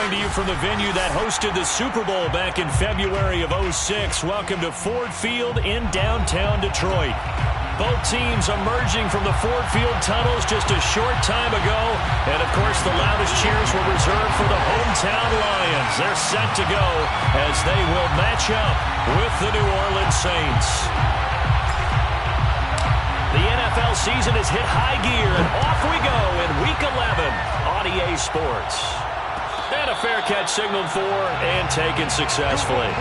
coming to you from the venue that hosted the Super Bowl back in February of '06. Welcome to Ford Field in downtown Detroit. Both teams emerging from the Ford Field tunnels just a short time ago. And, of course, the loudest cheers were reserved for the hometown Lions. They're set to go as they will match up with the New Orleans Saints. The NFL season has hit high gear, and off we go in Week 11 on EA Sports. And a fair catch signaled for and taken successfully.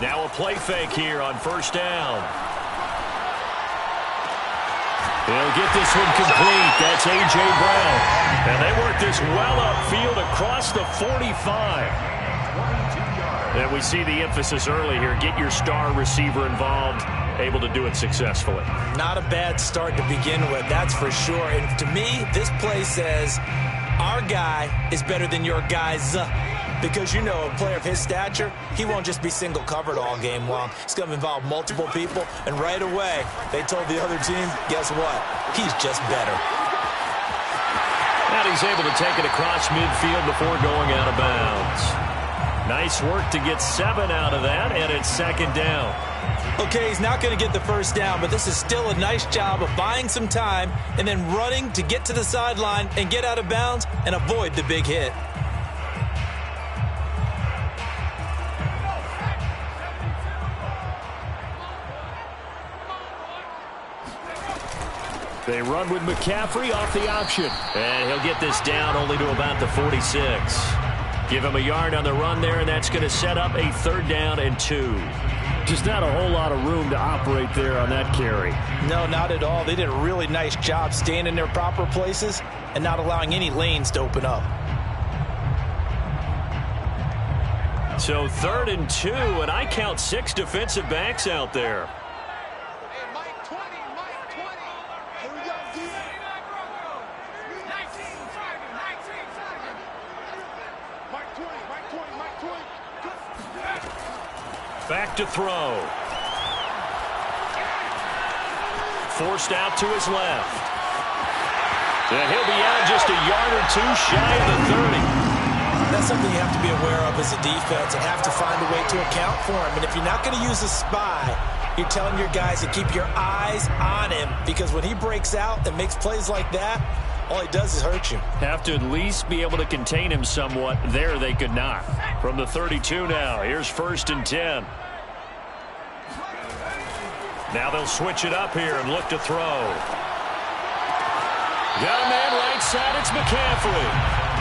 Now a play fake here on first down. He'll get this one complete. That's A.J. Brown. And they work this well upfield across the 45. And we see the emphasis early here. Get your star receiver involved, able to do it successfully. Not a bad start to begin with, that's for sure. And to me, this play says our guy is better than your guy's. Because, you know, a player of his stature, he won't just be single covered all game long. It's going to involve multiple people. And right away, they told the other team, guess what? He's just better. And he's able to take it across midfield before going out of bounds. Nice work to get 7 out of that, and it's second down. Okay, he's not going to get the first down, but this is still a nice job of buying some time and then running to get to the sideline and get out of bounds and avoid the big hit. They run with McCaffrey off the option. And he'll get this down only to about the 46. Give him a yard on the run there, and that's going to set up a third down and 2. Just not a whole lot of room to operate there on that carry. No, not at all. They did a really nice job staying in their proper places and not allowing any lanes to open up. So 3rd and 2, and I count 6 defensive backs out there. Back to throw. Forced out to his left. And he'll be out just a yard or 2 shy of the 30. That's something you have to be aware of as a defense and have to find a way to account for him. And if you're not going to use a spy, you're telling your guys to keep your eyes on him, because when he breaks out and makes plays like that, all he does is hurt you. Have to at least be able to contain him somewhat. There they could not. From the 32 now, here's 1st and 10. Now they'll switch it up here and look to throw. Got a man right side, it's McCaffrey.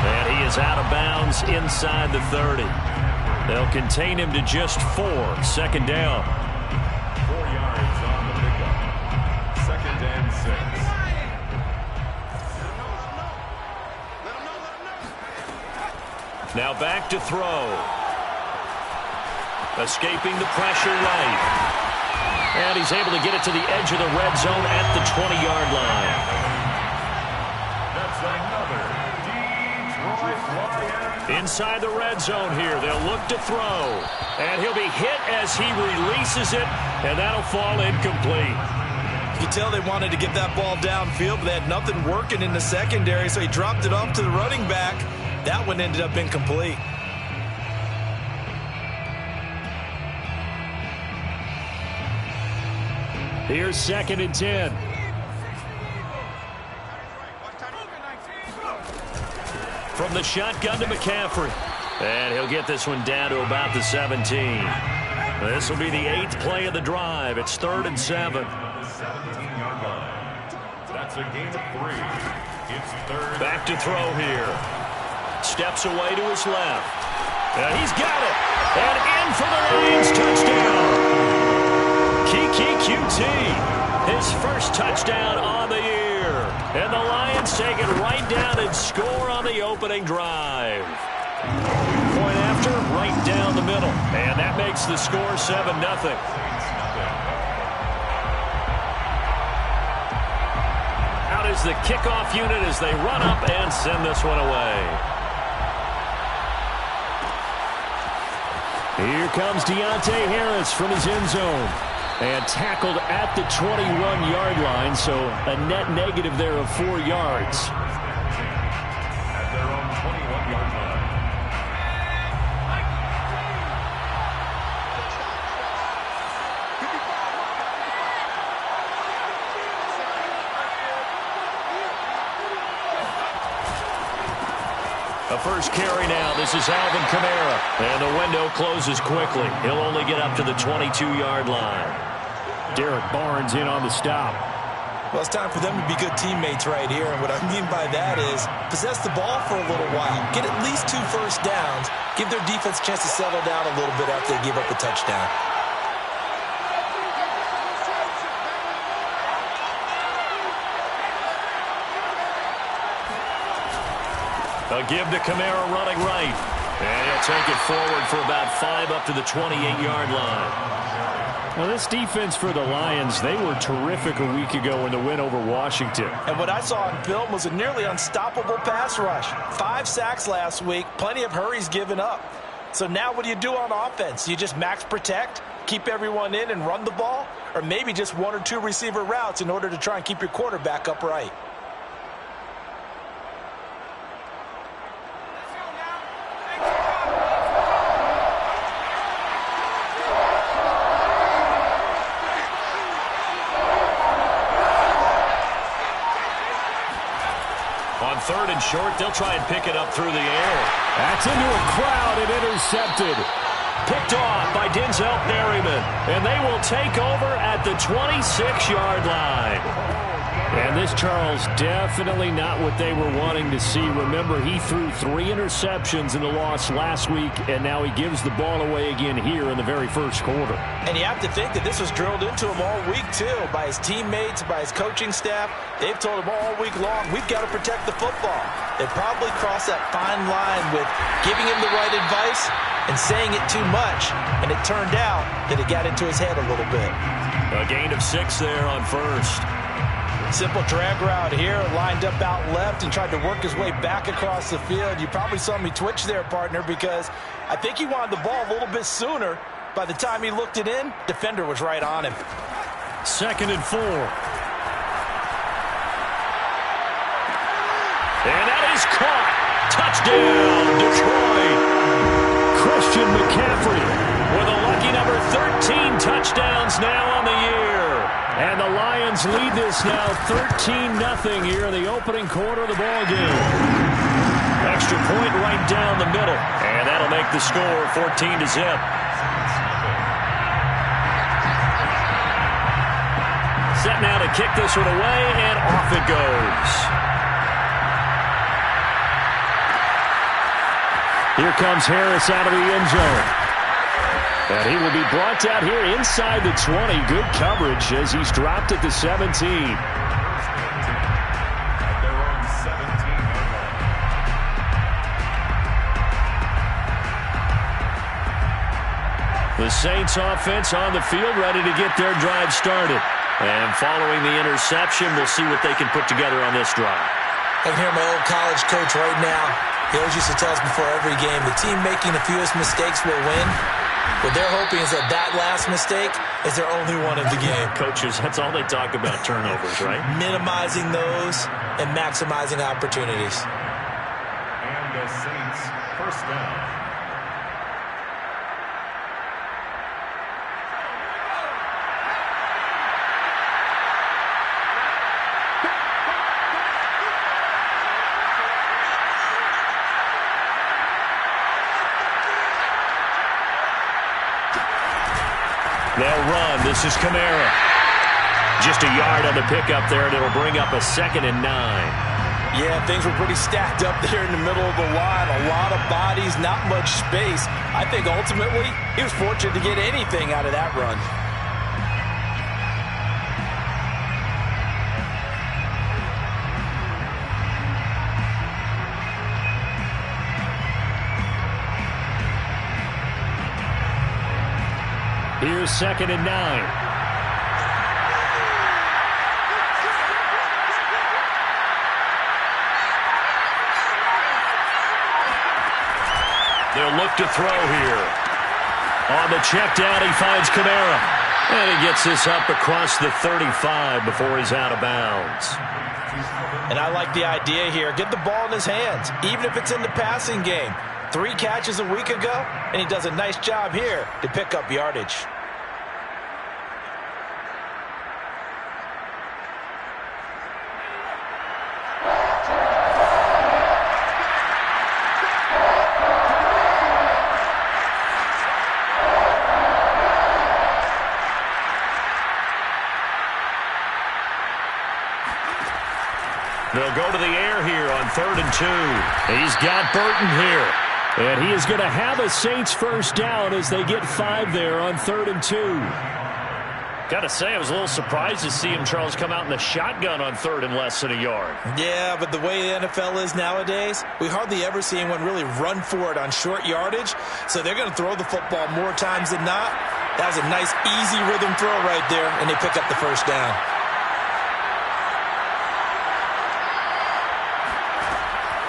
And he is out of bounds inside the 30. They'll contain him to just 4. 2nd down. 4 yards on the pickup. 2nd and 6. Now back to throw. Escaping the pressure right. And he's able to get it to the edge of the red zone at the 20-yard line. That's another Detroit Lions. Inside the red zone here, they'll look to throw. And he'll be hit as he releases it, and that'll fall incomplete. You can tell they wanted to get that ball downfield, but they had nothing working in the secondary, so he dropped it off to the running back. That one ended up incomplete. Here's 2nd and 10. From the shotgun to McCaffrey. And he'll get this one down to about the 17. This will be the 8th play of the drive. It's 3rd and 7. 17-yard line. That's a gain of 3. It's 3rd. Back to throw here. Steps away to his left. And he's got it. And in for the Lions touchdown. QT, his first touchdown on the year. And the Lions take it right down and score on the opening drive. Point after monster right down the middle. And that makes the score 7-0. Out is the kickoff unit as they run up and send this one away. Here comes Deontay Harris from his end zone. And tackled at the 21-yard line, so a net negative there of 4 yards. At their own 21-yard line. A first carry now. This is Alvin Kamara. And the window closes quickly. He'll only get up to the 22-yard line. Derek Barnes in on the stop. Well, it's time for them to be good teammates right here. And what I mean by that is possess the ball for a little while. Get at least 2 first downs. Give their defense a chance to settle down a little bit after they give up a touchdown. A give to Kamara running right. And he'll take it forward for about 5 up to the 28-yard line. Well, this defense for the Lions, they were terrific a week ago in the win over Washington. And what I saw on film was a nearly unstoppable pass rush. 5 sacks last week, plenty of hurries given up. So now what do you do on offense? You just max protect, keep everyone in and run the ball? Or maybe just 1 or 2 receiver routes in order to try and keep your quarterback upright? On 3rd and short, they'll try and pick it up through the air. That's into a crowd and intercepted. Picked off by Denzel Berryman. And they will take over at the 26-yard line. And this, Charles, definitely not what they were wanting to see. Remember, he threw 3 interceptions in the loss last week, and now he gives the ball away again here in the very first quarter. And you have to think that this was drilled into him all week, too, by his teammates, by his coaching staff. They've told him all week long, we've got to protect the football. They probably crossed that fine line with giving him the right advice and saying it too much. And it turned out that it got into his head a little bit. A gain of 6 there on 1st. Simple drag route here, lined up out left and tried to work his way back across the field. You probably saw me twitch there, partner, because I think he wanted the ball a little bit sooner. By the time he looked it in, defender was right on him. 2nd and 4. And that is caught. Touchdown, Detroit. Christian McCaffrey with a lucky number 13 touchdowns now on the year. And the Lions lead this now 13-0 here in the opening quarter of the ball game. Extra point right down the middle. And that'll make the score 14-0. Set now to kick this one away, and off it goes. Here comes Harris out of the end zone. And he will be brought down here inside the 20. Good coverage as he's dropped at the 17. At their own 17-yard line. The Saints offense on the field, ready to get their drive started. And following the interception, we'll see what they can put together on this drive. I can hear my old college coach right now. He always used to tell us before every game, the team making the fewest mistakes will win. What they're hoping is that that last mistake is their only one of the game. Coaches, that's all they talk about, turnovers, right? Minimizing those and maximizing opportunities. And the Saints first down. They'll run. This is Kamara. Just a yard on the pickup there, and it'll bring up a 2nd and 9. Yeah, things were pretty stacked up there in the middle of the line. A lot of bodies, not much space. I think ultimately he was fortunate to get anything out of that run. 2nd and 9. They'll look to throw here. On the check down, he finds Kamara. And he gets this up across the 35 before he's out of bounds. And I like the idea here. Get the ball in his hands, even if it's in the passing game. 3 catches a week ago, and he does a nice job here to pick up yardage. They'll go to the air here on 3rd and 2. He's got Burton here. And he is going to have a Saints first down as they get 5 there on 3rd and 2. Got to say, I was a little surprised to see him, Charles, come out in the shotgun on 3rd and less than a yard. Yeah, but the way the NFL is nowadays, we hardly ever see anyone really run for it on short yardage. So they're going to throw the football more times than not. That was a nice, easy rhythm throw right there, and they pick up the first down.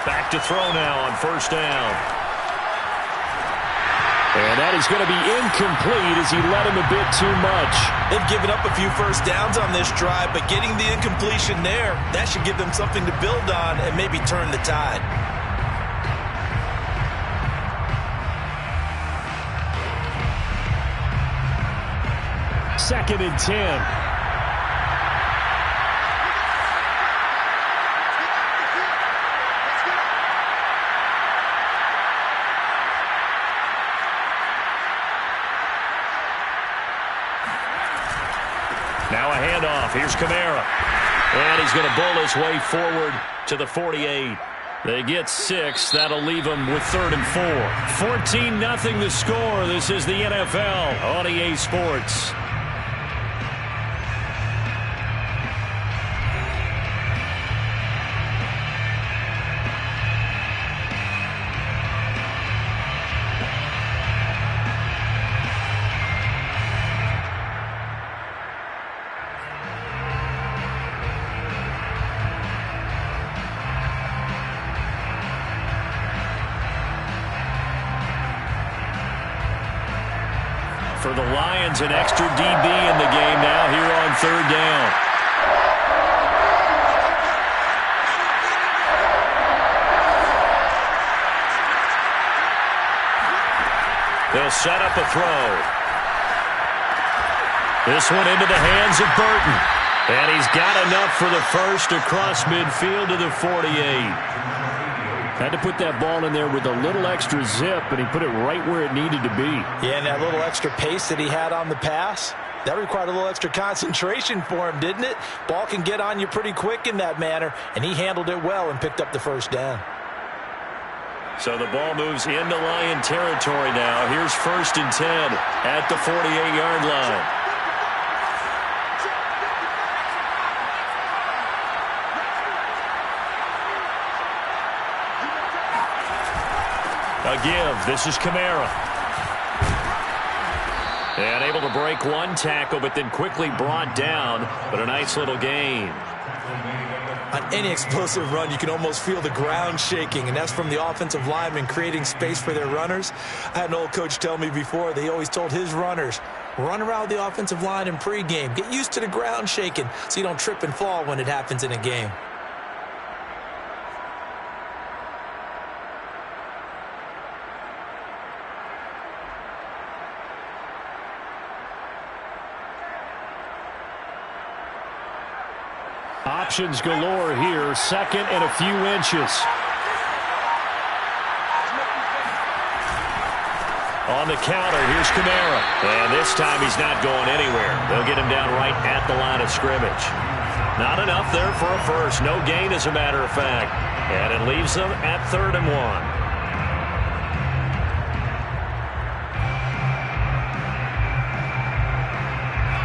Back to throw now on 1st down. And that is going to be incomplete as he led him a bit too much. They've given up a few first downs on this drive, but getting the incompletion there, that should give them something to build on and maybe turn the tide. Second and 10. Now a handoff. Here's Kamara. And he's going to bull his way forward to the 48. They get 6. That'll leave them with 3rd and 4. 14-0 the score. This is the NFL on EA Sports. For the Lions, an extra DB in the game now here on 3rd down. They'll set up a throw. This one into the hands of Burton. And he's got enough for the first across midfield to the 48. Had to put that ball in there with a little extra zip, and he put it right where it needed to be. Yeah, and that little extra pace that he had on the pass, that required a little extra concentration for him, didn't it? Ball can get on you pretty quick in that manner, and he handled it well and picked up the first down. So the ball moves into Lion territory now. Here's 1st and 10 at the 48-yard line. A give. This is Kamara. And able to break one tackle, but then quickly brought down. But a nice little gain. On any explosive run, you can almost feel the ground shaking, and that's from the offensive linemen creating space for their runners. I had an old coach tell me before, they always told his runners, run around the offensive line in pregame. Get used to the ground shaking so you don't trip and fall when it happens in a game. Options galore here. 2nd and a few inches. On the counter, here's Kamara. And this time he's not going anywhere. They'll get him down right at the line of scrimmage. Not enough there for a first. No gain, as a matter of fact. And it leaves them at 3rd and 1.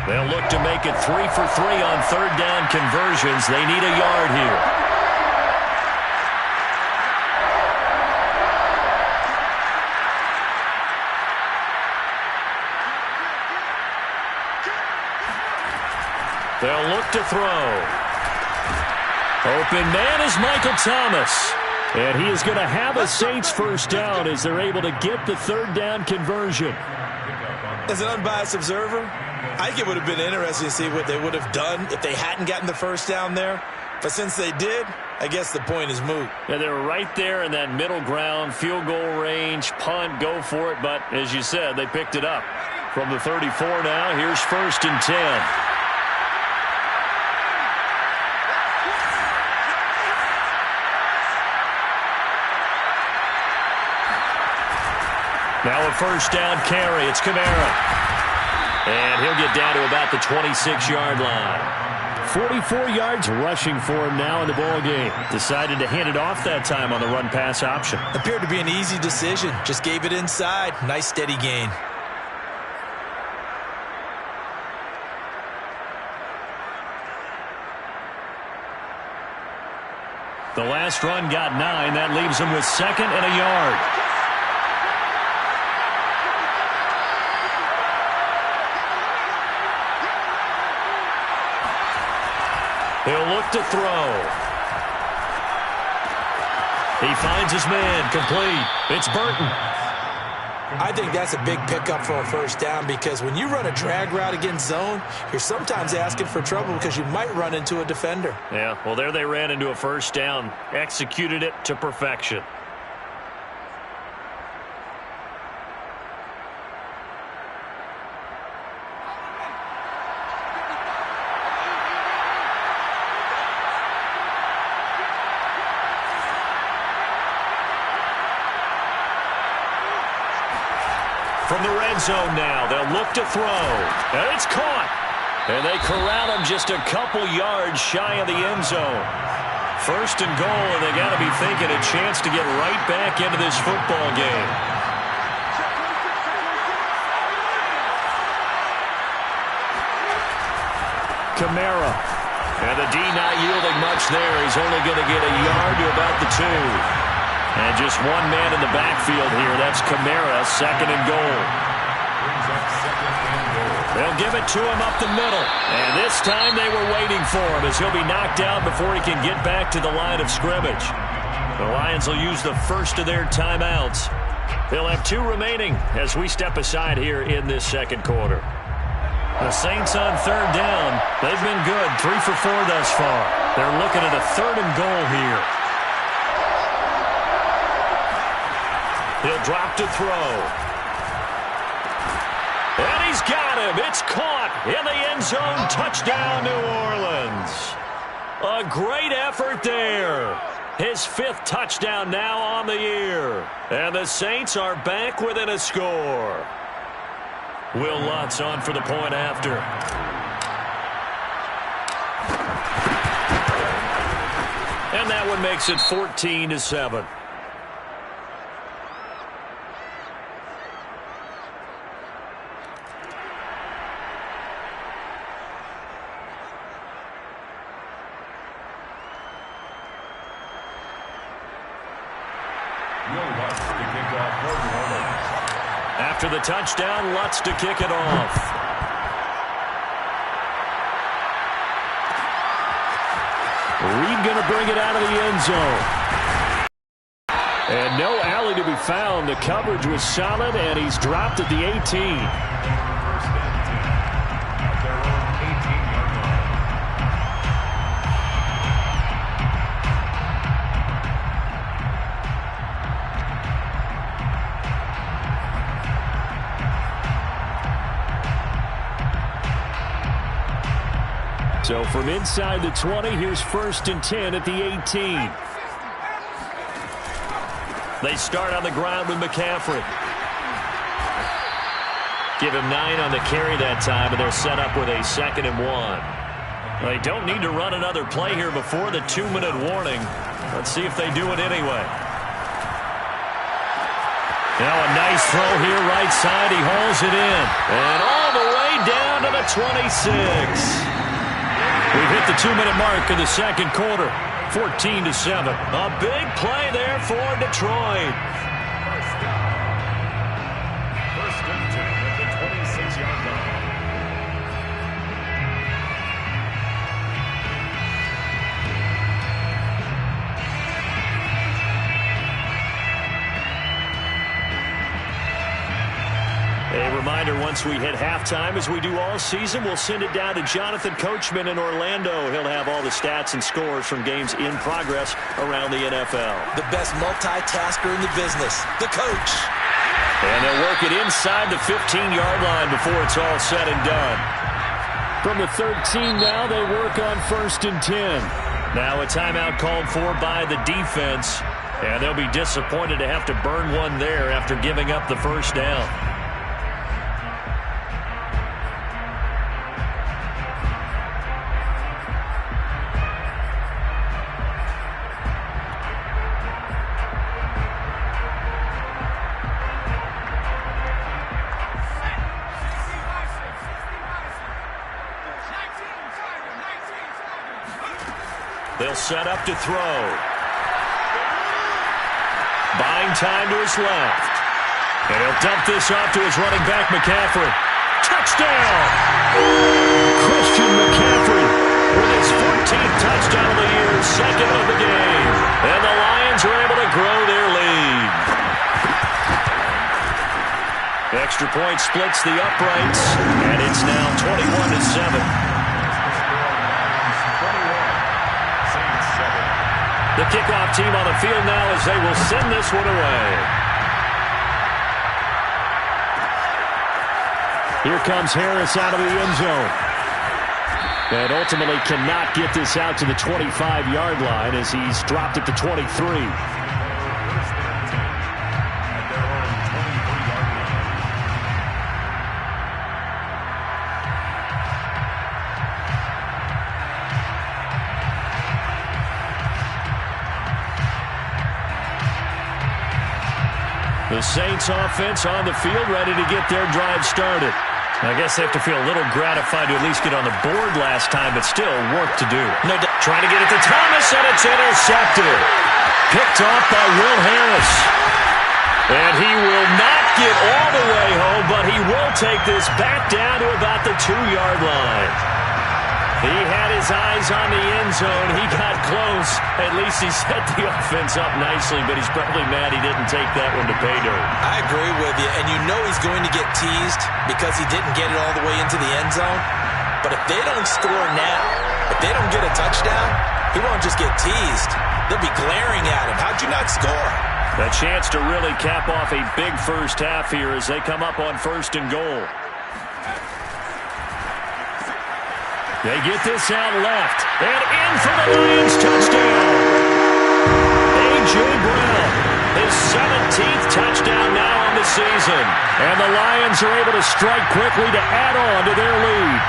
They'll look to make it 3 for 3 on 3rd down conversions. They need a yard here. They'll look to throw. Open man is Michael Thomas. And he is going to have a Saints first down as they're able to get the third down conversion. As an unbiased observer, I think it would have been interesting to see what they would have done if they hadn't gotten the first down there. But since they did, I guess the point is moot. Yeah, they were right there in that middle ground, field goal range, punt, go for it. But as you said, they picked it up. From the 34 now, here's 1st and 10. Now a first down carry. It's Kamara. And he'll get down to about the 26-yard line. 44 yards rushing for him now in the ball game. Decided to hand it off that time on the run-pass option. Appeared to be an easy decision. Just gave it inside. Nice steady gain. The last run got 9. That leaves him with 2nd and a yard. He'll look to throw. He finds his man, complete. It's Burton. I think that's a big pickup for a first down because when you run a drag route against zone, you're sometimes asking for trouble because you might run into a defender. Yeah, well, there they ran into a first down. Executed it to perfection. From the red zone now, they'll look to throw. And it's caught. And they corral him just a couple yards shy of the end zone. 1st and goal, and they got to be thinking a chance to get right back into this football game. Kamara. And the D not yielding much there. He's only going to get a yard to about the 2. And just one man in the backfield here. That's Kamara, 2nd and goal. They'll give it to him up the middle. And this time they were waiting for him as he'll be knocked out before he can get back to the line of scrimmage. The Lions will use the first of their timeouts. They'll have 2 remaining as we step aside here in this second quarter. The Saints on 3rd down. They've been good, 3 for 4 thus far. They're looking at a 3rd and goal here. He'll drop to throw. And he's got him. It's caught in the end zone. Touchdown, New Orleans. A great effort there. His 5th touchdown now on the year. And the Saints are back within a score. Will Lutz on for the point after. And that one makes it 14-7. After the touchdown, Lutz to kick it off. Reed going to bring it out of the end zone. And no alley to be found. The coverage was solid, and he's dropped at the 18. So from inside the 20, here's 1st and 10 at the 18. They start on the ground with McCaffrey. Give him 9 on the carry that time, and they're set up with a 2nd and 1. They don't need to run another play here before the 2-minute warning. Let's see if they do it anyway. Now a nice throw here, right side. He hauls it in. And all the way down to the 26. We've hit the 2-minute mark in the second quarter. 14-7. A big play there for Detroit. First and 10 at the 26-yard line. reminder, once we hit halftime, as we do all season, we'll send it down to Jonathan Coachman in Orlando. He'll have all the stats and scores from games in progress around the NFL. The best multitasker in the business, the coach. And they'll work it inside the 15-yard line before it's all said and done. From the 13 now, they work on 1st and 10. Now a timeout called for by the defense. And they'll be disappointed to have to burn one there after giving up the first down. They'll set up to throw. Buying time to his left. And he'll dump this off to his running back, McCaffrey. Touchdown! Christian McCaffrey with his 14th touchdown of the year, 2nd of the game. And the Lions are able to grow their lead. Extra point splits the uprights, and it's now 21-7. The kickoff team on the field now as they will send this one away. Here comes Harris out of the end zone. And ultimately cannot get this out to the 25-yard line as he's dropped at the 23. The Saints offense on the field, ready to get their drive started. I guess they have to feel a little gratified to at least get on the board last time, but still work to do. No, trying to get it to Thomas, and it's intercepted. Picked off by Will Harris. And he will not get all the way home, but he will take this back down to about the 2-yard line. He had his eyes on the end zone. He got close. At least he set the offense up nicely, but he's probably mad he didn't take that one to pay dirt. I agree with you, and you know he's going to get teased because he didn't get it all the way into the end zone. But if they don't score now, if they don't get a touchdown, he won't just get teased. They'll be glaring at him. How'd you not score? A chance to really cap off a big first half here as they come up on 1st and goal. They get this out left, and in for the Lions touchdown. A.J. Brown, his 17th touchdown now on the season. And the Lions are able to strike quickly to add on to their lead.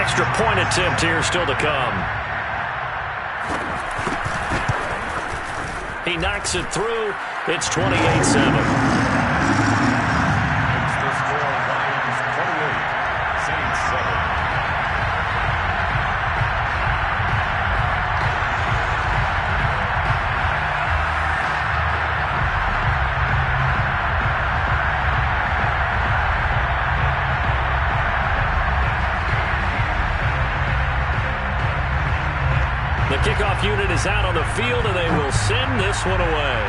Extra point attempt here still to come. He knocks it through. It's 28-7. The kickoff unit is out on the field, and they will send this one away.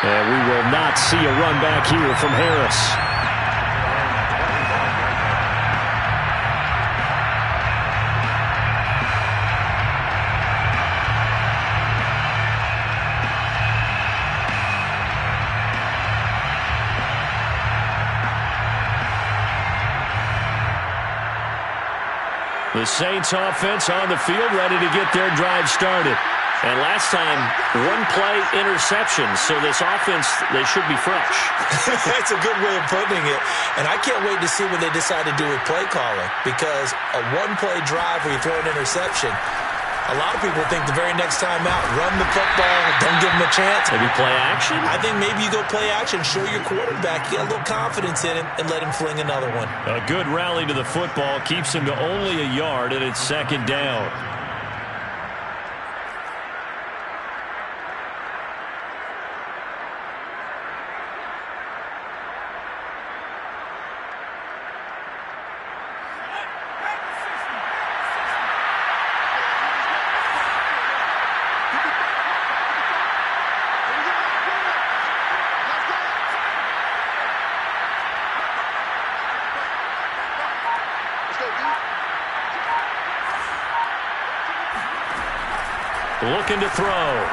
And we will not see a run back here from Harris. The Saints offense on the field, ready to get their drive started. And last time, one-play interception, so this offense, they should be fresh. That's a good way of putting it. And I can't wait to see what they decide to do with play calling, because a one-play drive where you throw an interception, a lot of people think the very next time out, run the football, don't give them a chance. Maybe play action? I think maybe you go play action, show your quarterback you got a little confidence in him, and let him fling another one. A good rally to the football keeps him to only a yard, and it's 2nd down. looking to throw.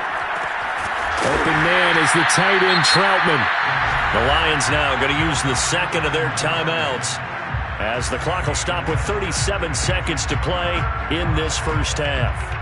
Open man is the tight end Troutman. The Lions now going to use the second of their timeouts as the clock will stop with 37 seconds to play in this first half.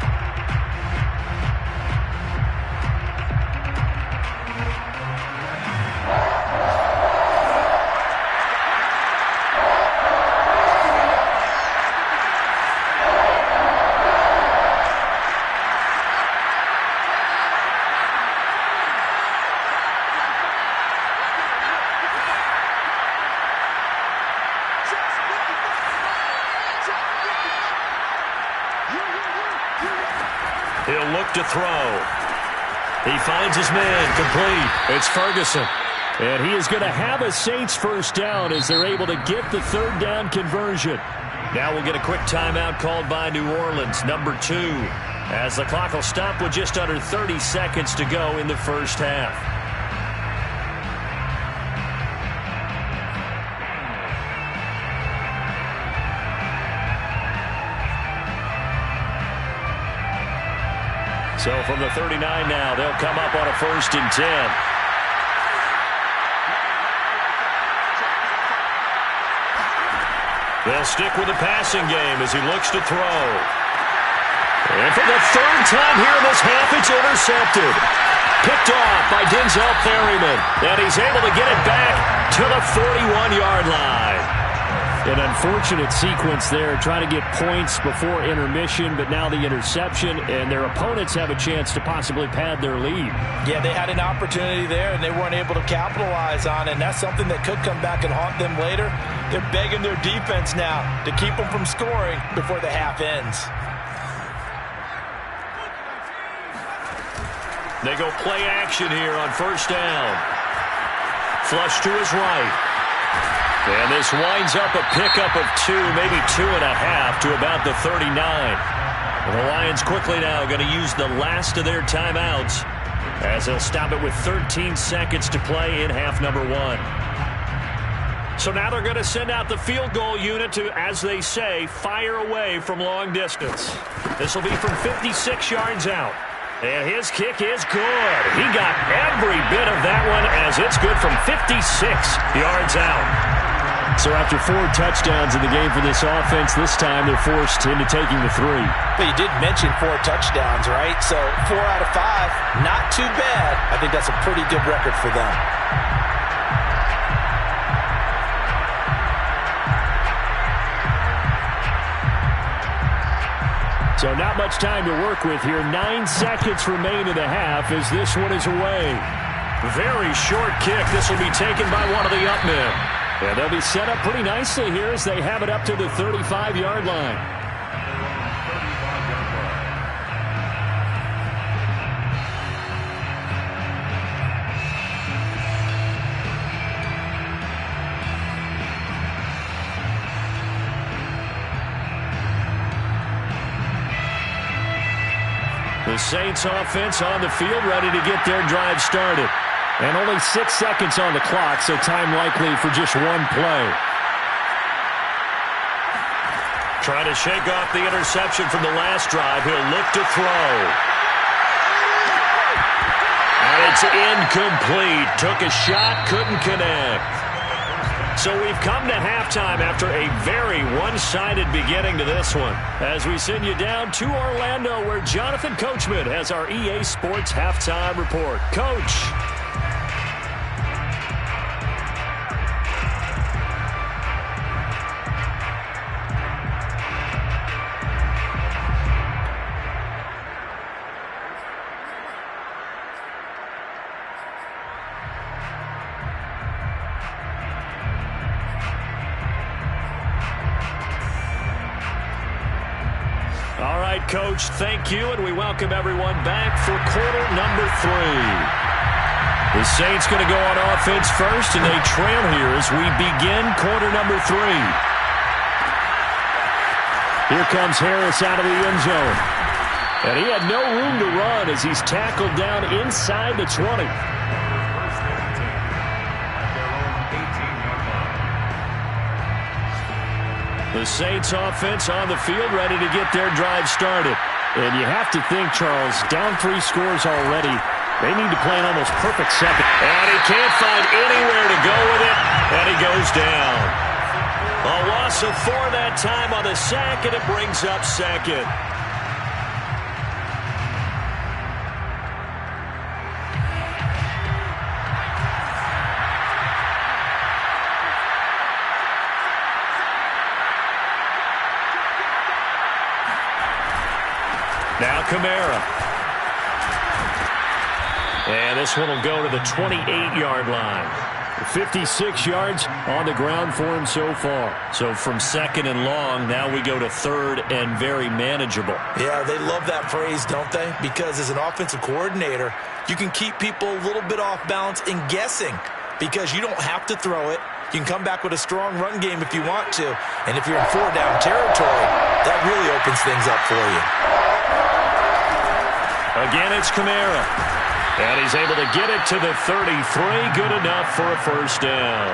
He'll look to throw. He finds his man complete. It's Ferguson. And he is going to have a Saints first down as they're able to get the third down conversion. Now we'll get a quick timeout called by New Orleans, number 2, as the clock will stop with just under 30 seconds to go in the first half. So from the 39 now, they'll come up on a 1st and 10. They'll stick with the passing game as he looks to throw. And for the third time here in this half, it's intercepted. Picked off by Denzel Perryman. And he's able to get it back to the 41-yard line. An unfortunate sequence there, trying to get points before intermission, but now the interception, and their opponents have a chance to possibly pad their lead. Yeah, they had an opportunity there, and they weren't able to capitalize on it, and that's something that could come back and haunt them later. They're begging their defense now to keep them from scoring before the half ends. They go play action here on 1st down. Flush to his right. And this winds up a pickup of 2, maybe 2.5 to about the 39. And the Lions quickly now going to use the last of their timeouts as they'll stop it with 13 seconds to play in half number 1. So now they're going to send out the field goal unit to, as they say, fire away from long distance. This will be from 56 yards out. And his kick is good. He got every bit of that one as it's good from 56 yards out. So after 4 touchdowns in the game for this offense, this time they're forced into taking the 3. But you did mention 4 touchdowns, right? So 4 out of 5, not too bad. I think that's a pretty good record for them. So not much time to work with here. 9 seconds remain in the half as this one is away. Very short kick. This will be taken by one of the up men. And they'll be set up pretty nicely here as they have it up to the 35-yard line. The Saints offense on the field ready to get their drive started. And only 6 seconds on the clock, so time likely for just one play. Trying to shake off the interception from the last drive. He'll look to throw. And it's incomplete. Took a shot, couldn't connect. So we've come to halftime after a very one-sided beginning to this one. As we send you down to Orlando, where Jonathan Coachman has our EA Sports Halftime Report. Coach. All right, Coach, thank you, and we welcome everyone back for quarter number 3. The Saints going to go on offense first, and they trail here as we begin quarter number 3. Here comes Harris out of the end zone. And he had no room to run as he's tackled down inside the 20. The Saints offense on the field ready to get their drive started. And you have to think, Charles, down 3 scores already. They need to play an almost perfect second. And he can't find anywhere to go with it, and he goes down. A loss of 4 that time on the sack, and it brings up second. Now Kamara. And this one will go to the 28-yard line. 56 yards on the ground for him so far. So from second and long, now we go to third and very manageable. Yeah, they love that phrase, don't they? Because as an offensive coordinator, you can keep people a little bit off balance and guessing because you don't have to throw it. You can come back with a strong run game if you want to. And if you're in 4-down territory, that really opens things up for you. Again, it's Kamara. And he's able to get it to the 33. Good enough for a first down.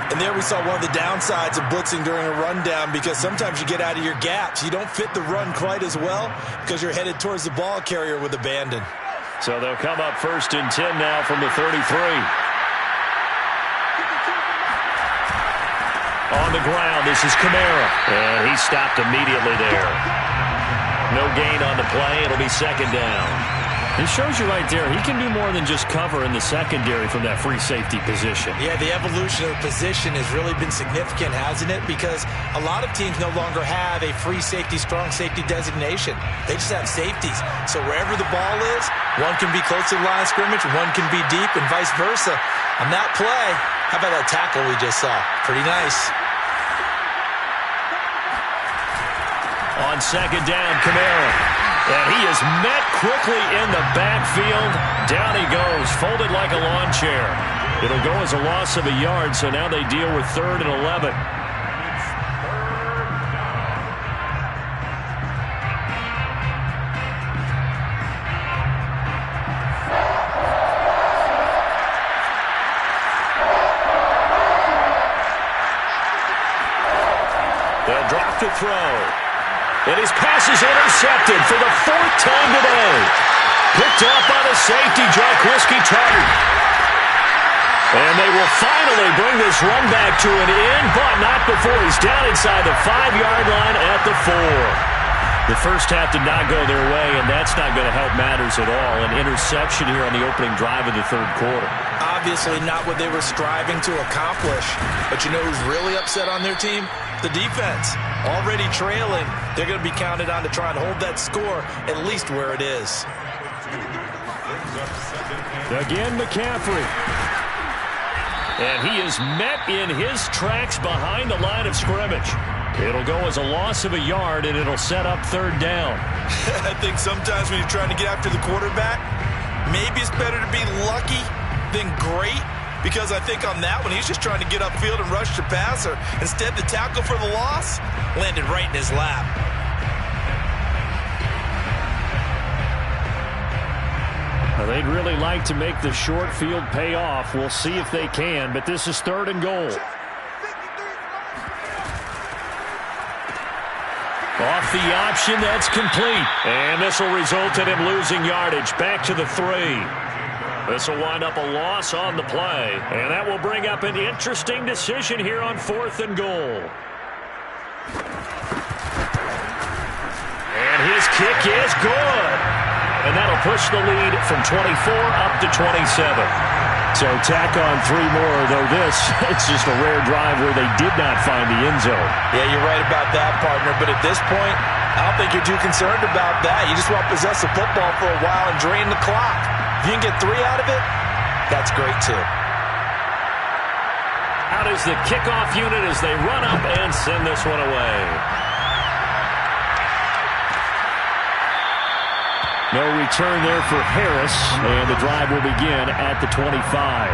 And there we saw one of the downsides of blitzing during a rundown because sometimes you get out of your gaps. You don't fit the run quite as well because you're headed towards the ball carrier with abandon. So they'll come up 1st and 10 now from the 33. On the ground, this is Kamara. And he stopped immediately there. No gain on the play. It'll be 2nd down. It shows you right there, he can do more than just cover in the secondary from that free safety position. Yeah, the evolution of the position has really been significant, hasn't it? Because a lot of teams no longer have a free safety, strong safety designation. They just have safeties. So wherever the ball is, one can be close to the line of scrimmage, one can be deep, and vice versa. On that play, how about that tackle we just saw? Pretty nice. On 2nd down, Kamara. And he is met quickly in the backfield. Down he goes, folded like a lawn chair. It'll go as a loss of a yard, so now they deal with 3rd and 11. They'll drop to throw. And his pass is intercepted for the 4th time today. Picked up by the safety, Jaquiski Tartt. And they will finally bring this run back to an end, but not before he's down inside the 5-yard line at the 4. The first half did not go their way, and that's not going to help matters at all. An interception here on the opening drive of the 3rd quarter. Obviously not what they were striving to accomplish. But you know who's really upset on their team? The defense. Already trailing. They're going to be counted on to try and hold that score at least where it is. Again, McCaffrey. And he is met in his tracks behind the line of scrimmage. It'll go as a loss of a yard, and it'll set up 3rd down. I think sometimes when you're trying to get after the quarterback, maybe it's better to be lucky than great. Because I think on that one, he's just trying to get upfield and rush the passer. Instead, the tackle for the loss landed right in his lap. Well, they'd really like to make the short field pay off. We'll see if they can, but this is 3rd and goal. Off the option, that's complete. And this will result in him losing yardage. Back to the 3. This will wind up a loss on the play. And that will bring up an interesting decision here on 4th and goal. And his kick is good. And that'll push the lead from 24 up to 27. So tack on 3 more, though it's just a rare drive where they did not find the end zone. Yeah, you're right about that, partner. But at this point, I don't think you're too concerned about that. You just want to possess the football for a while and drain the clock. If you can get 3 out of it, that's great too. Out is the kickoff unit as they run up and send this one away. No return there for Harris, and the drive will begin at the 25.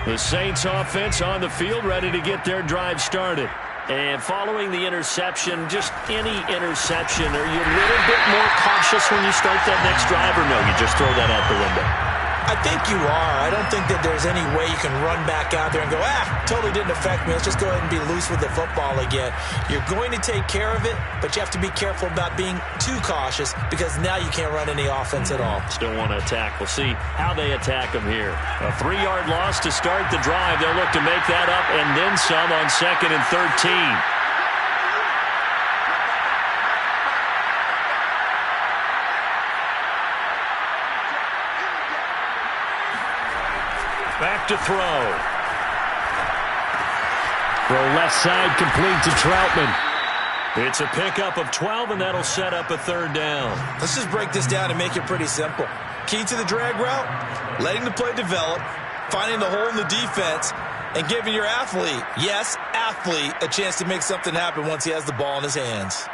The Saints offense on the field, ready to get their drive started. And following the interception, just any interception, are you a little bit more cautious when you start that next drive, or no, you just throw that out the window? I think you are. I don't think that there's any way you can run back out there and go, totally didn't affect me. Let's just go ahead and be loose with the football again. You're going to take care of it, but you have to be careful about being too cautious because now you can't run any offense at all. Still want to attack. We'll see how they attack them here. A 3-yard loss to start the drive. They'll look to make that up and then some on 2nd and 13. Back to throw. Throw left side, complete to Troutman. It's a pickup of 12, and that'll set up a 3rd down. Let's just break this down and make it pretty simple. Key to the drag route, letting the play develop, finding the hole in the defense, and giving your athlete, yes, athlete, a chance to make something happen once he has the ball in his hands.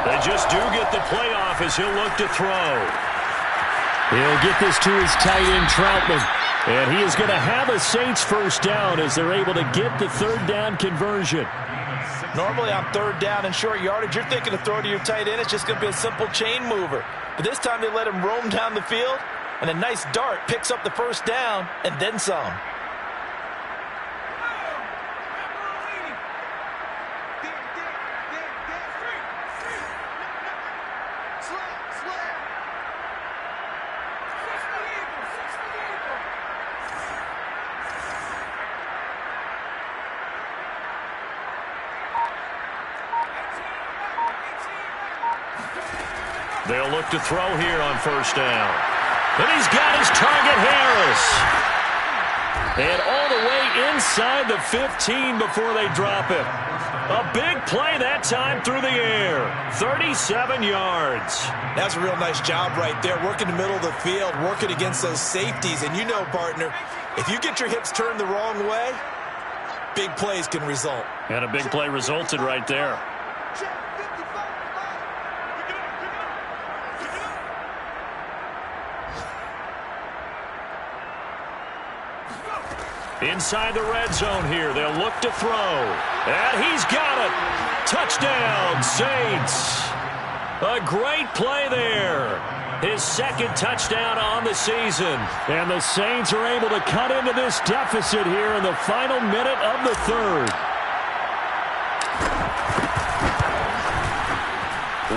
They just do get the playoff as he'll look to throw. He'll get this to his tight end, Troutman. And he is going to have a Saints 1st down as they're able to get the 3rd down conversion. Normally on 3rd down and short yardage, you're thinking to throw to your tight end. It's just going to be a simple chain mover. But this time they let him roam down the field, and a nice dart picks up the 1st down and then some. They'll look to throw here on 1st down. And he's got his target, Harris. And all the way inside the 15 before they drop it. A big play that time through the air. 37 yards. That's a real nice job right there. Working the middle of the field, working against those safeties. And you know, partner, if you get your hips turned the wrong way, big plays can result. And a big play resulted right there. Inside the red zone here. They'll look to throw. And he's got it. Touchdown, Saints. A great play there. His 2nd touchdown on the season. And the Saints are able to cut into this deficit here in the final minute of the 3rd.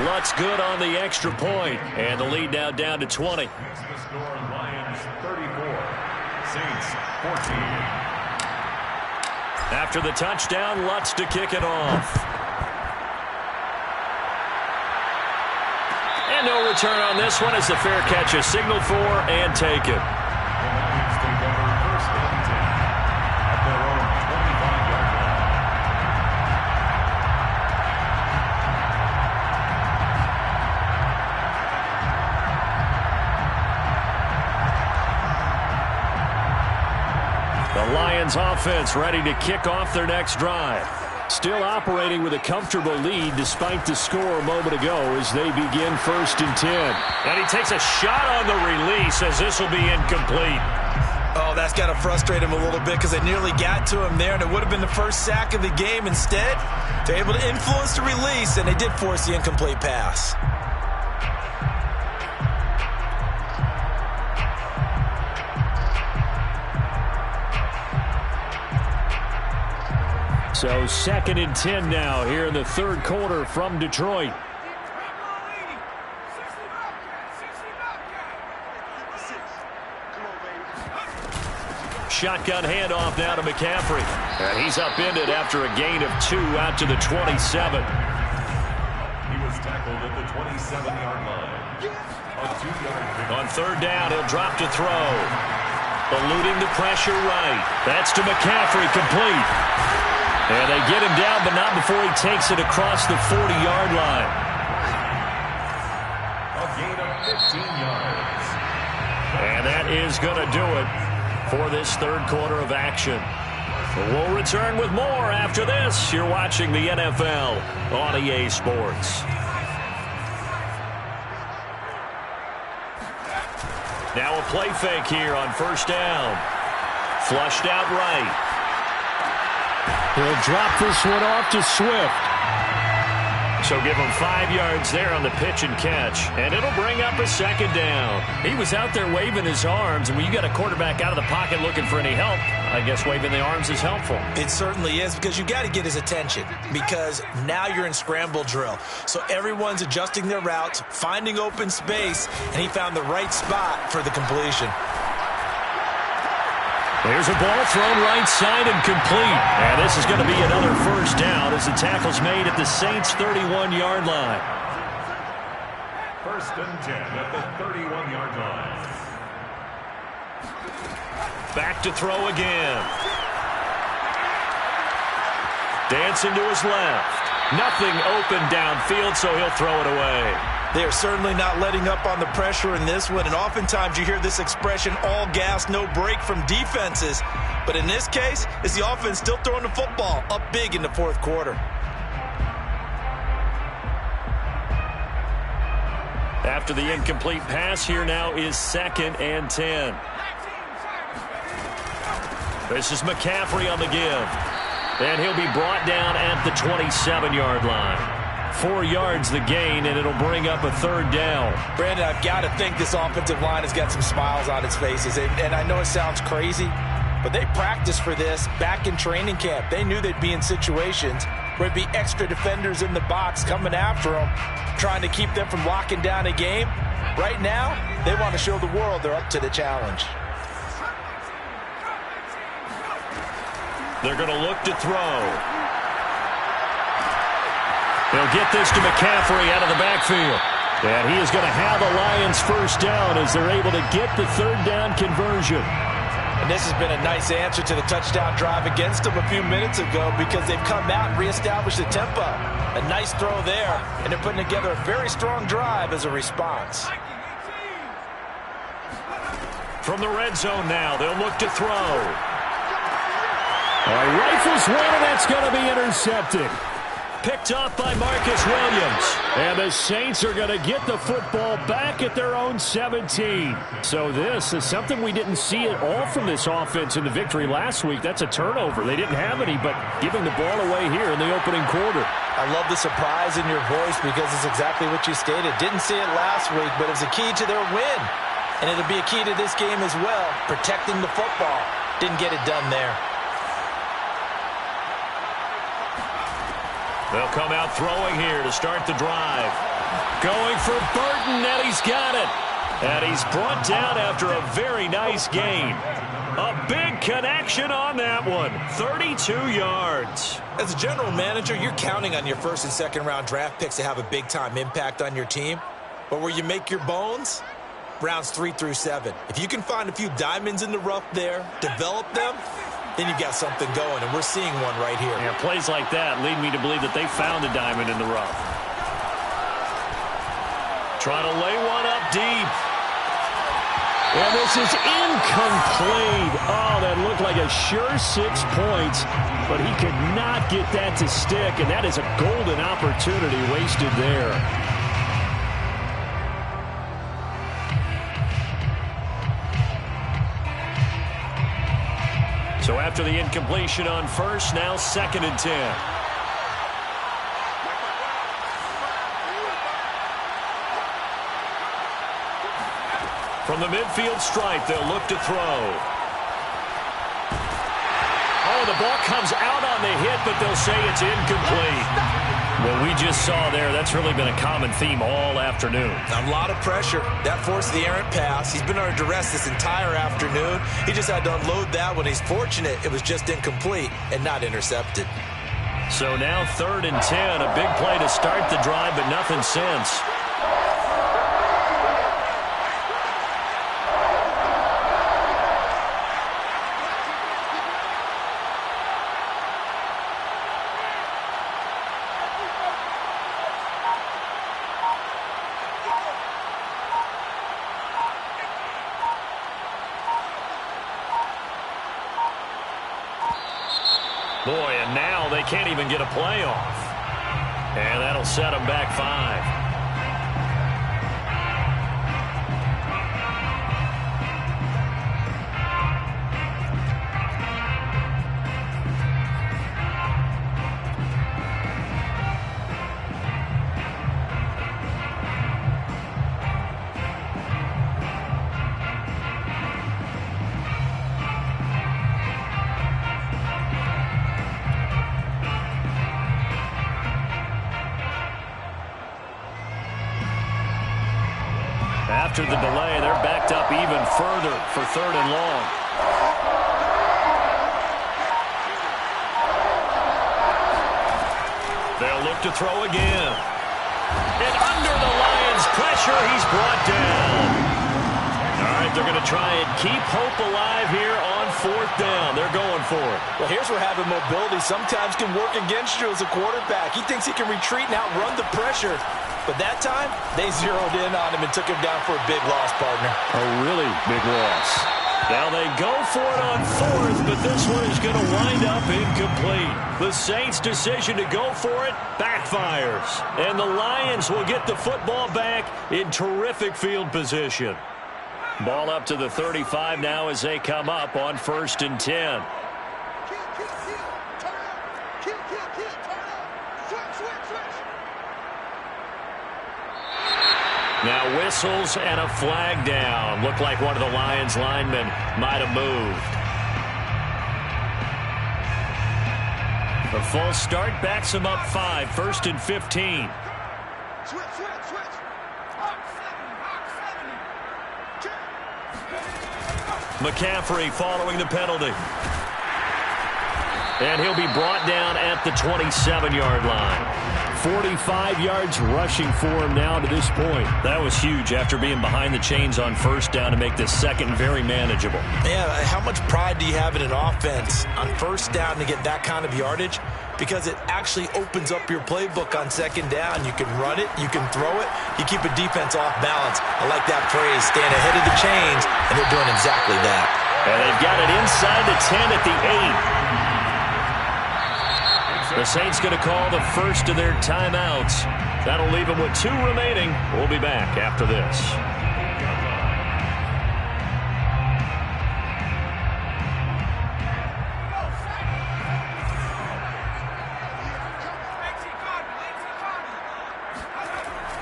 Lutz good on the extra point. And the lead now down to 20. Lions 34, Saints 14. After the touchdown, Lutz to kick it off. And no return on this one as the fair catch is signaled for and taken. The Lions take over 1st and 10 at their own 25-yard line. The Lions offense ready to kick off their next drive. Still operating with a comfortable lead despite the score a moment ago as they begin 1st and 10. And he takes a shot on the release as this will be incomplete. Oh, that's got to frustrate him a little bit because they nearly got to him there, and it would have been the 1st sack of the game. Instead, they're able to influence the release, and they did force the incomplete pass. So 2nd and 10 now here in the 3rd quarter from Detroit. Shotgun handoff now to McCaffrey. And he's upended after a gain of 2 out to the 27. He was tackled at the 27-yard line. A 2-yard pick. On 3rd down, he'll drop to throw. Eluding the pressure right. That's to McCaffrey, complete. And they get him down, but not before he takes it across the 40-yard line. A gain of 15 yards. And that is going to do it for this third quarter of action. We'll return with more after this. You're watching the NFL on EA Sports. Now a play fake here on first down. Flushed out right. He'll drop this one off to Swift. So give him 5 yards there on the pitch and catch, and it'll bring up a second down. He was out there waving his arms, and when you got a quarterback out of the pocket looking for any help, I guess waving the arms is helpful. It certainly is, because you got to get his attention, because now you're in scramble drill. So everyone's adjusting their routes, finding open space, and he found the right spot for the completion. There's a ball thrown right side and complete. And this is going to be another first down as the tackle's made at the Saints' 31-yard line. First and 10 at the 31-yard line. Back to throw again. Dancing to his left. Nothing open downfield, so he'll throw it away. They are certainly not letting up on the pressure in this one, and oftentimes you hear this expression, all gas, no break from defenses. But in this case, it's the offense still throwing the football up big in the fourth quarter. After the incomplete pass, here now is 2nd and 10. This is McCaffrey on the give. And he'll be brought down at the 27-yard line. 4 yards the gain, and it'll bring up a third down. Brandon, I've got to think this offensive line has got some smiles on its faces. And I know it sounds crazy, but they practiced for this back in training camp. They knew they'd be in situations where there'd be extra defenders in the box coming after them, trying to keep them from locking down a game. Right now, they want to show the world they're up to the challenge. They're going to look to throw. They'll get this to McCaffrey out of the backfield. And he is going to have the Lions first down as they're able to get the third down conversion. And this has been a nice answer to the touchdown drive against them a few minutes ago, because they've come out and reestablished the tempo. A nice throw there, and they're putting together a very strong drive as a response. From the red zone now, they'll look to throw. Rifles one, and that's going to be intercepted. Picked off by Marcus Williams. And the Saints are going to get the football back at their own 17. So this is something we didn't see at all from this offense in the victory last week. That's a turnover. They didn't have any, but giving the ball away here in the opening quarter. I love the surprise in your voice, because it's exactly what you stated. Didn't see it last week, but it was a key to their win. And it'll be a key to this game as well, protecting the football. Didn't get it done there. They'll come out throwing here to start the drive. Going for Burton, and he's got it. And he's brought down after a very nice gain. A big connection on that one. 32 yards. As a general manager, you're counting on your first and second round draft picks to have a big-time impact on your team. But where you make your bones, rounds 3 through 7. If you can find a few diamonds in the rough there, develop them, then you've got something going, and we're seeing one right here. Yeah, plays like that lead me to believe that they found a diamond in the rough. Trying to lay one up deep. And this is incomplete. Oh, that looked like a sure 6 points, but he could not get that to stick, and that is a golden opportunity wasted there. So after the incompletion on first, now 2nd and 10. From the midfield stripe, they'll look to throw. Oh, the ball comes out on the hit, but they'll say it's incomplete. What we just saw there, that's really been a common theme all afternoon. A lot of pressure. That forced the errant pass. He's been under duress this entire afternoon. He just had to unload that one. He's fortunate it was just incomplete and not intercepted. So now 3rd and 10, a big play to start the drive, but nothing since. And now they can't even get a play off. And that'll set them back 5. After the delay, they're backed up even further for 3rd and long. They'll look to throw again. And under the Lions' pressure, he's brought down. All right, they're going to try and keep hope alive here on 4th down. They're going for it. Well, here's where having mobility sometimes can work against you as a quarterback. He thinks he can retreat and outrun the pressure. But that time, they zeroed in on him and took him down for a big loss, partner. A really big loss. Now they go for it on 4th, but this one is going to wind up incomplete. The Saints' decision to go for it backfires. And the Lions will get the football back in terrific field position. Ball up to the 35 now as they come up on 1st and 10. Now whistles and a flag down. Looked like one of the Lions linemen might have moved. The full start backs him up 5, 1st and 15. McCaffrey following the penalty. And he'll be brought down at the 27-yard line. 45 yards rushing for him now to this point. That was huge after being behind the chains on 1st down to make this second very manageable. Yeah, how much pride do you have in an offense on 1st down to get that kind of yardage? Because it actually opens up your playbook on 2nd down. You can run it, you can throw it, you keep a defense off balance. I like that phrase, stand ahead of the chains, and they're doing exactly that. And they've got it inside the 10 at the 8. The Saints going to call the first of their timeouts. That'll leave them with 2 remaining. We'll be back after this.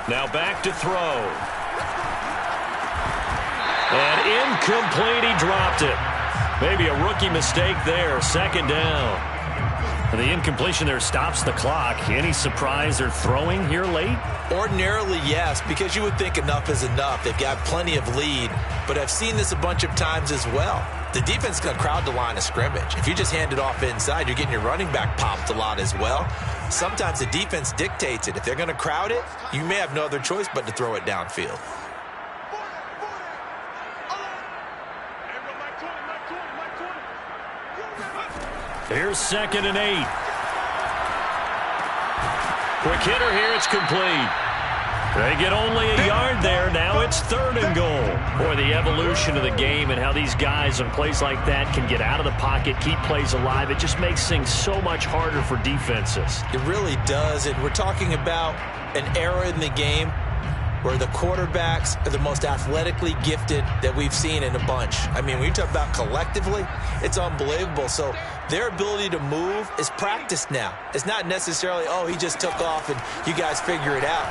Now back to throw. And incomplete, he dropped it. Maybe a rookie mistake there, 2nd down. The incompletion there stops the clock. Any surprise they're throwing here late? Ordinarily, yes, because you would think enough is enough. They've got plenty of lead, but I've seen this a bunch of times as well. The defense is going to crowd the line of scrimmage. If you just hand it off inside, you're getting your running back popped a lot as well. Sometimes the defense dictates it. If they're going to crowd it, you may have no other choice but to throw it downfield. Here's 2nd and 8. Quick hitter here, it's complete. They get only a yard there. Now it's 3rd and goal. Boy, the evolution of the game and how these guys in plays like that can get out of the pocket, keep plays alive, it just makes things so much harder for defenses. It really does, and we're talking about an era in the game where the quarterbacks are the most athletically gifted that we've seen in a bunch. I mean, when you talk about collectively, it's unbelievable. So their ability to move is practiced now. It's not necessarily, oh, he just took off and you guys figure it out.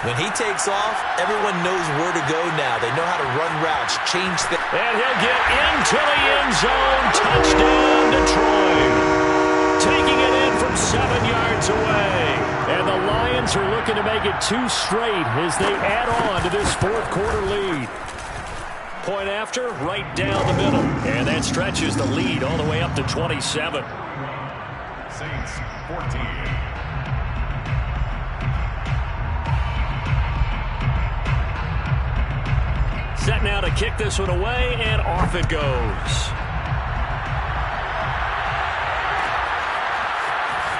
When he takes off, everyone knows where to go now. They know how to run routes, change things. And he'll get into the end zone. Touchdown, Detroit. Taking it in from 7 yards away. And the Lions are looking to make it 2 straight as they add on to this 4th quarter lead. Point after, right down the middle. And that stretches the lead all the way up to 27. Saints 14. Set now to kick this one away, and off it goes.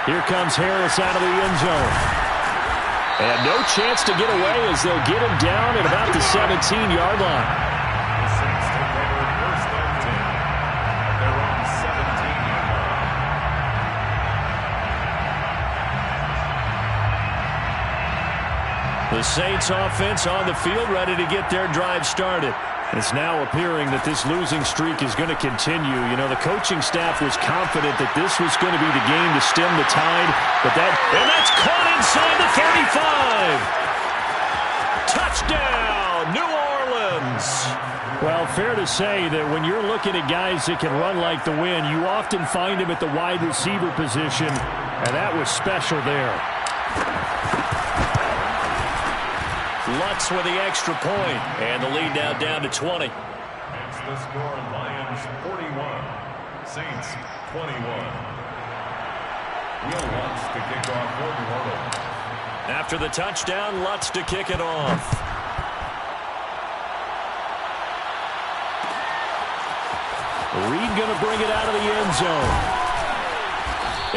Here comes Harris out of the end zone. And no chance to get away as they'll get him down at about the 17-yard line. The Saints take over 1st and 10 at their own 17-yard line. The Saints offense on the field, ready to get their drive started. It's now appearing that this losing streak is going to continue. You know, the coaching staff was confident that this was going to be the game to stem the tide, but that's caught inside the 35. Touchdown, New Orleans. Well, fair to say that when you're looking at guys that can run like the wind, you often find them at the wide receiver position, and that was special there. Lutz with the extra point, and the lead now down to 20. It's the score, Lions 41, Saints 21. Will Lutz to kick off for New Orleans. After the touchdown, Lutz to kick it off. Reed going to bring it out of the end zone.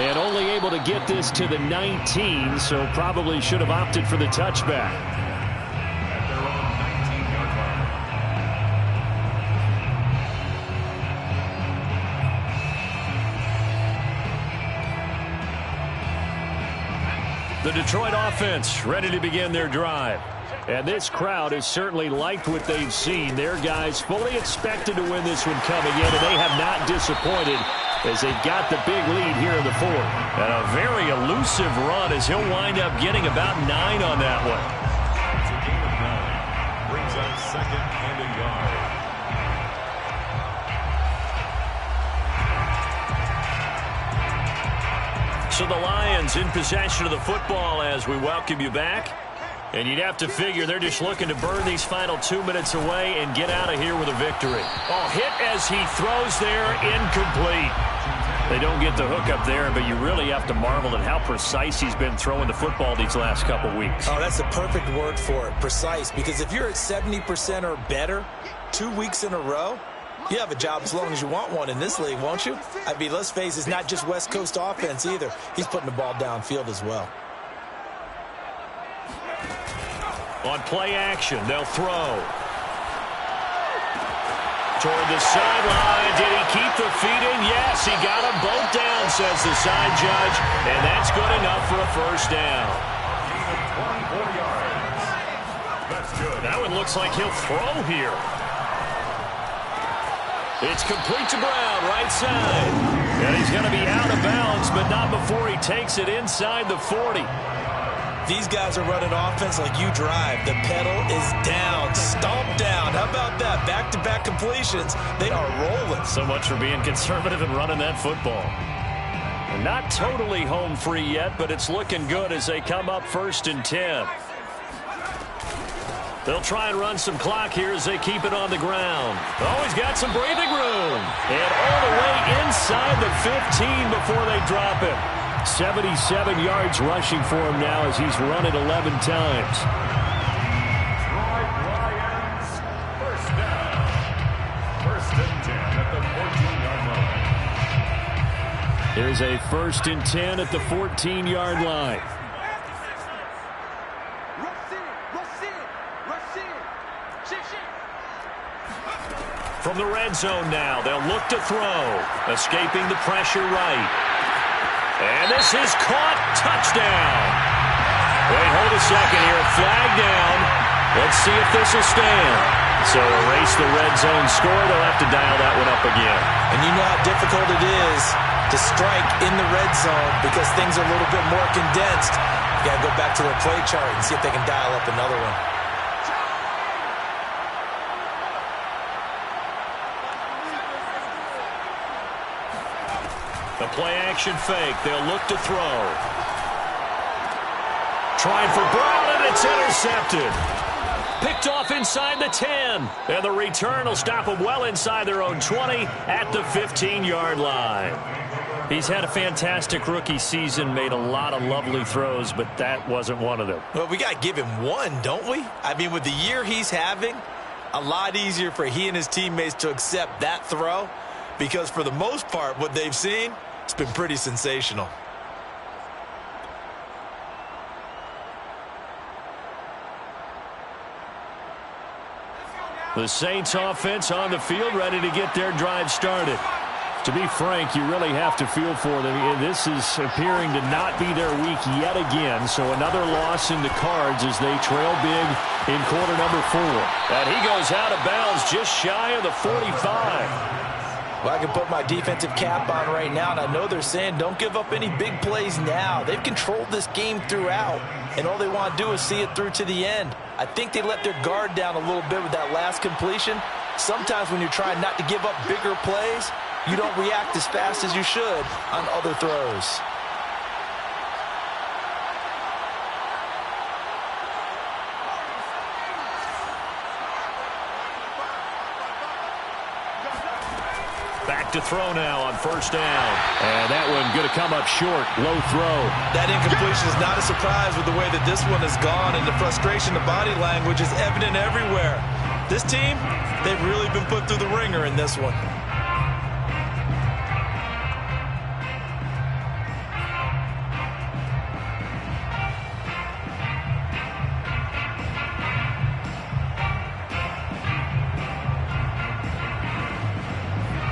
And only able to get this to the 19, so probably should have opted for the touchback. At their own 19-yard line. The Detroit offense ready to begin their drive. And this crowd has certainly liked what they've seen. Their guys fully expected to win this one coming in, and they have not disappointed as they've got the big lead here in the fourth. And a very elusive run as he'll wind up getting about 9 on that one. It's a gain of 9. Brings up second and a yard. So the Lions in possession of the football as we welcome you back. And you'd have to figure they're just looking to burn these final 2 minutes away and get out of here with a victory. Oh, hit as he throws there, incomplete. They don't get the hook up there, but you really have to marvel at how precise he's been throwing the football these last couple weeks. Oh, that's the perfect word for it, precise, because if you're at 70% or better 2 weeks in a row, you have a job as long as you want one in this league, won't you? I mean, let's face it, it's not just West Coast offense either. He's putting the ball downfield as well. On play action, they'll throw. Toward the sideline. Did he keep the feet in? Yes, he got them both down, says the side judge. And that's good enough for a first down. Gain of 24 yards. That's good. That one looks like he'll throw here. It's complete to Brown, right side. And he's going to be out of bounds, but not before he takes it inside the 40. These guys are running offense like you drive. The pedal is down, stomp down. How about that? Back-to-back completions. They are rolling. So much for being conservative and running that football. And not totally home free yet, but it's looking good as they come up 1st and 10. They'll try and run some clock here as they keep it on the ground. Always got some breathing room. And all the way inside the 15 before they drop it. 77 yards rushing for him now as he's run it 11 times. Detroit Lions, first down. 1st and 10 at the 14-yard line. There's a 1st and 10 at the 14-yard line. From the red zone now, they'll look to throw. Escaping the pressure right. And this is caught. Touchdown. Wait, hold a second here. Flag down. Let's see if this will stand. So erase the red zone score. They'll have to dial that one up again. And you know how difficult it is to strike in the red zone because things are a little bit more condensed. You got to go back to their play chart and see if they can dial up another one. The play-action fake. They'll look to throw. Trying for Brown, and it's intercepted. Picked off inside the 10. And the return will stop them well inside their own 20 at the 15-yard line. He's had a fantastic rookie season, made a lot of lovely throws, but that wasn't one of them. Well, we got to give him one, don't we? I mean, with the year he's having, a lot easier for he and his teammates to accept that throw because for the most part, what they've seen, it's been pretty sensational. The Saints offense on the field ready to get their drive started. To be frank, you really have to feel for them. This is appearing to not be their week yet again. So another loss in the cards as they trail big in quarter number 4. And he goes out of bounds just shy of the 45. Well, I can put my defensive cap on right now, and I know they're saying don't give up any big plays now. They've controlled this game throughout, and all they want to do is see it through to the end. I think they let their guard down a little bit with that last completion. Sometimes when you're trying not to give up bigger plays, you don't react as fast as you should on other throws. Back to throw now on first down. And that one going to come up short. Low throw. That incompletion is not a surprise with the way that this one has gone, and the frustration, the body language is evident everywhere. This team, they've really been put through the ringer in this one.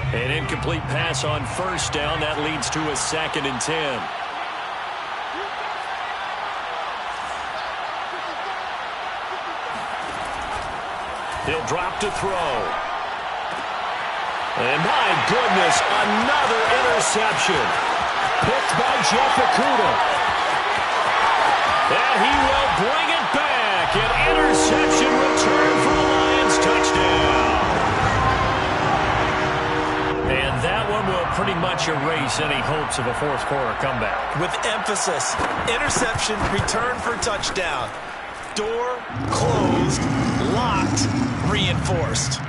An incomplete pass on first down. That leads to a 2nd and 10. He'll drop to throw. And my goodness, another interception. Picked by Jeff Okudah. And he will bring it back. An interception return for the Lions. Touchdown. And that one will pretty much erase any hopes of a fourth quarter comeback. With emphasis, interception, return for touchdown. Door closed, locked, reinforced.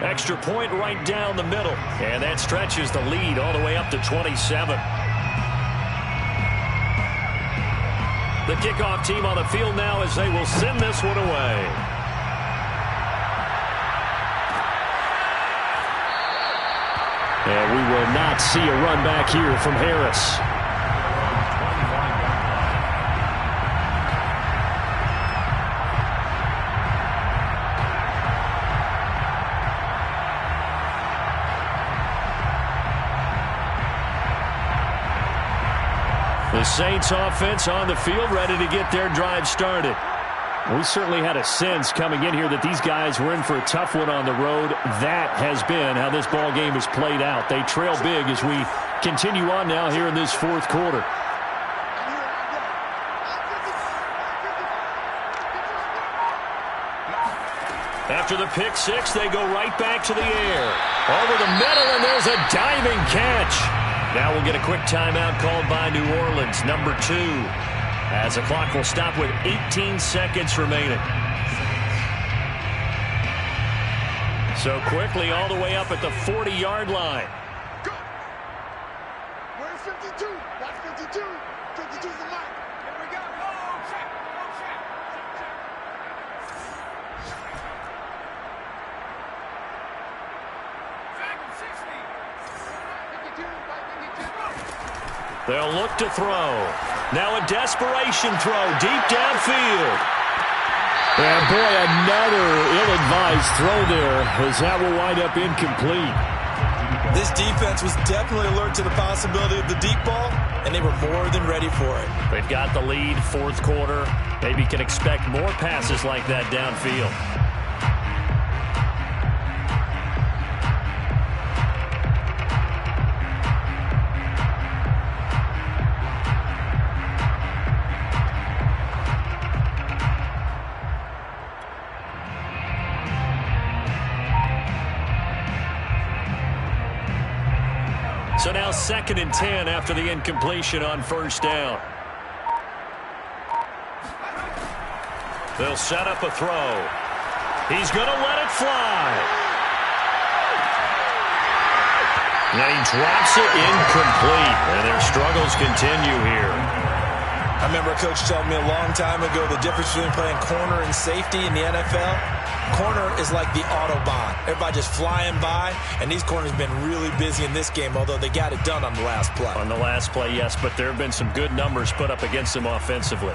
Extra point right down the middle. And that stretches the lead all the way up to 27. The kickoff team on the field now as they will send this one away. And we will not see a run back here from Harris. The Saints offense on the field ready to get their drive started. We certainly had a sense coming in here that these guys were in for a tough one on the road. That has been how this ball game has played out. They trail big as we continue on now here in this fourth quarter. After the pick six, they go right back to the air. Over the middle, and there's a diving catch. Now we'll get a quick timeout called by New Orleans, number 2. As the clock will stop with 18 seconds remaining. So quickly all the way up at the 40-yard line. Go. Where's 52? Watch 52. 52's the mark. Here we go. Go, check. Go, check. Check. 52. 52. They'll look to throw. Now a desperation throw deep downfield. And boy, another ill-advised throw there as that will wind up incomplete. This defense was definitely alert to the possibility of the deep ball, and they were more than ready for it. They've got the lead, fourth quarter. Maybe can expect more passes like that downfield. So now 2nd and 10 after the incompletion on first down. They'll set up a throw. He's going to let it fly. And he drops it incomplete. And their struggles continue here. I remember a coach telling me a long time ago the difference between playing corner and safety in the NFL. Corner is like the Autobahn. Everybody just flying by, and these corners have been really busy in this game, although they got it done on the last play. On the last play, yes, but there have been some good numbers put up against them offensively.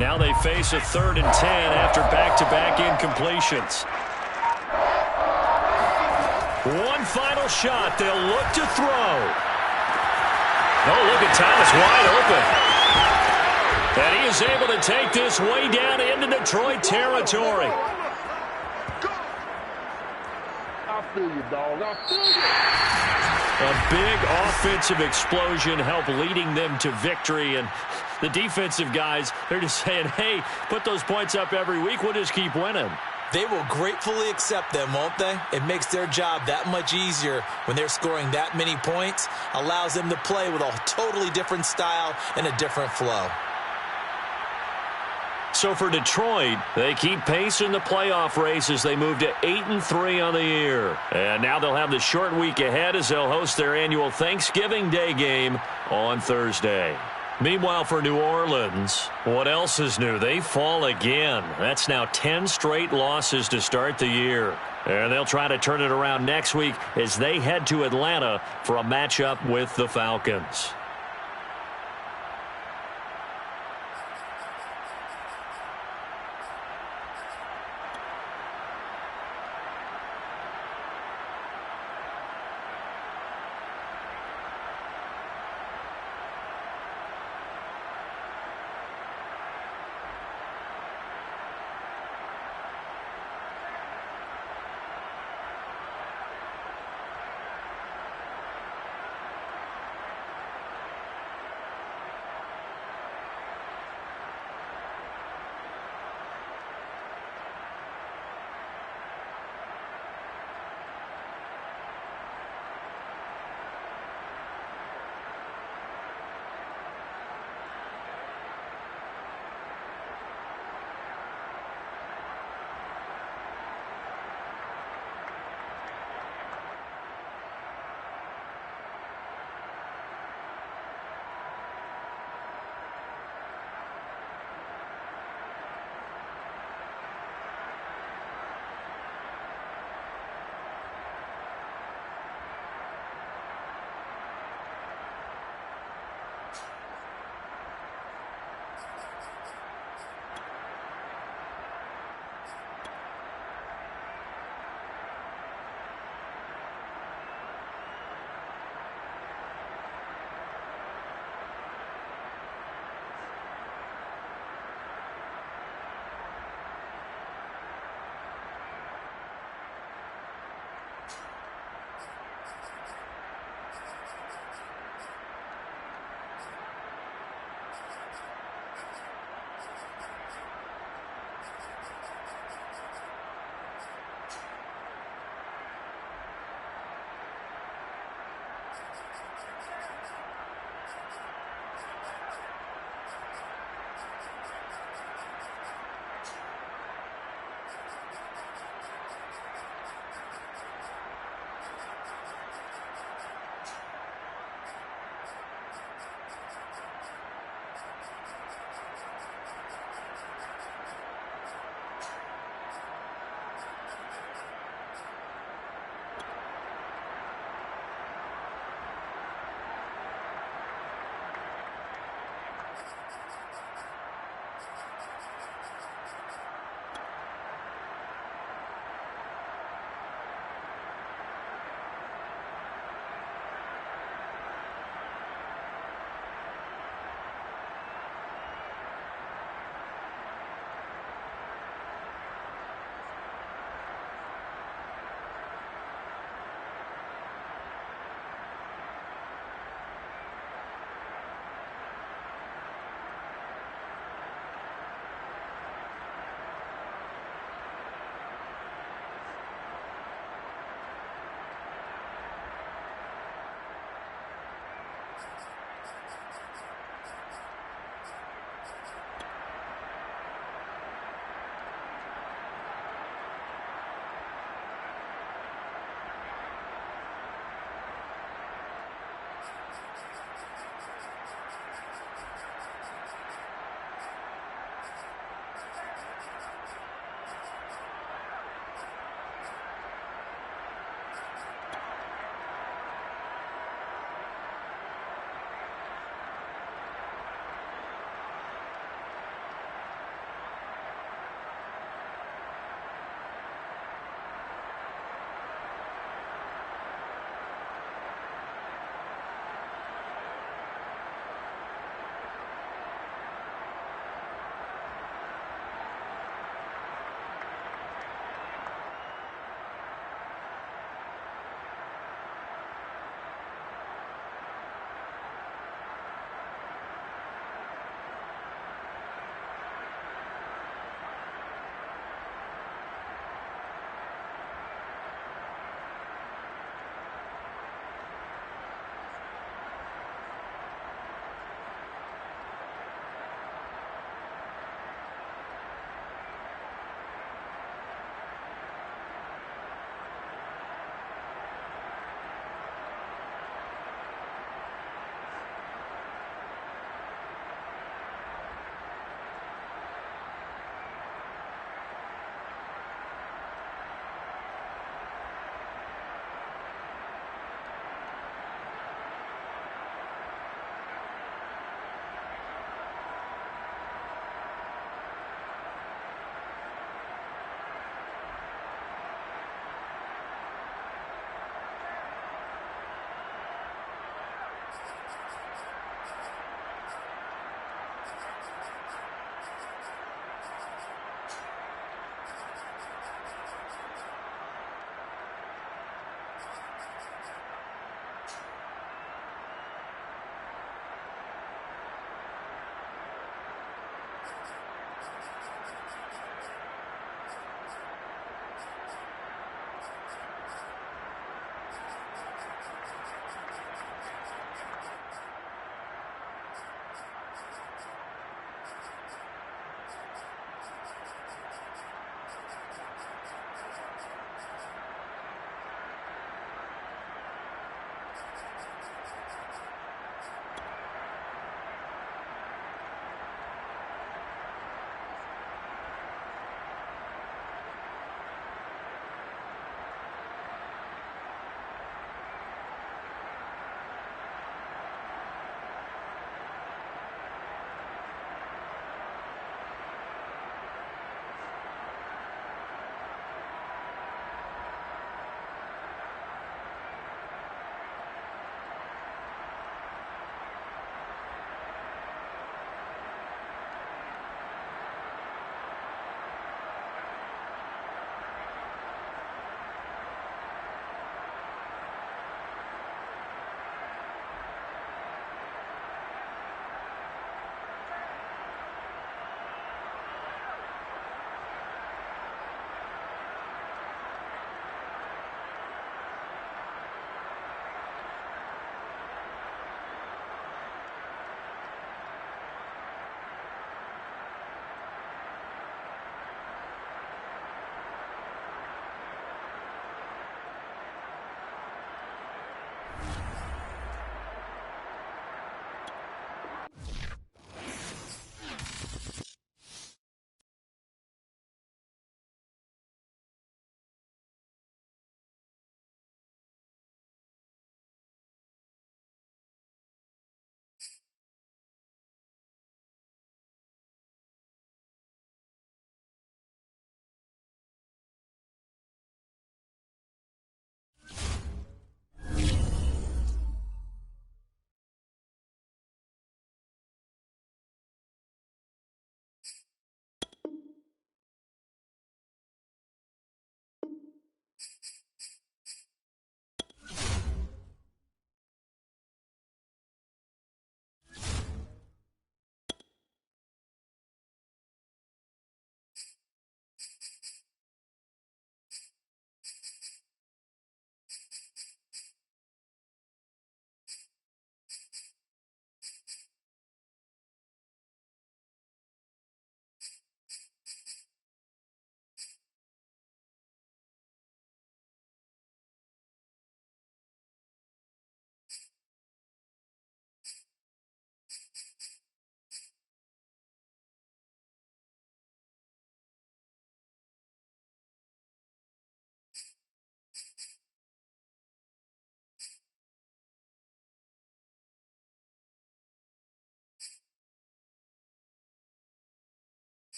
Now they face a 3rd and 10 after back-to-back incompletions. One final shot. They'll look to throw. Oh, look at Thomas wide open. And he is able to take this way down into Detroit territory. I feel you, dog. I feel you. A big offensive explosion helped leading them to victory. And the defensive guys, they're just saying, hey, put those points up every week. We'll just keep winning. They will gratefully accept them, won't they? It makes their job that much easier when they're scoring that many points. Allows them to play with a totally different style and a different flow. So for Detroit, they keep pace in the playoff race as they move to 8-3 on the year. And now they'll have the short week ahead as they'll host their annual Thanksgiving Day game on Thursday. Meanwhile, for New Orleans, what else is new? They fall again. That's now 10 straight losses to start the year. And they'll try to turn it around next week as they head to Atlanta for a matchup with the Falcons.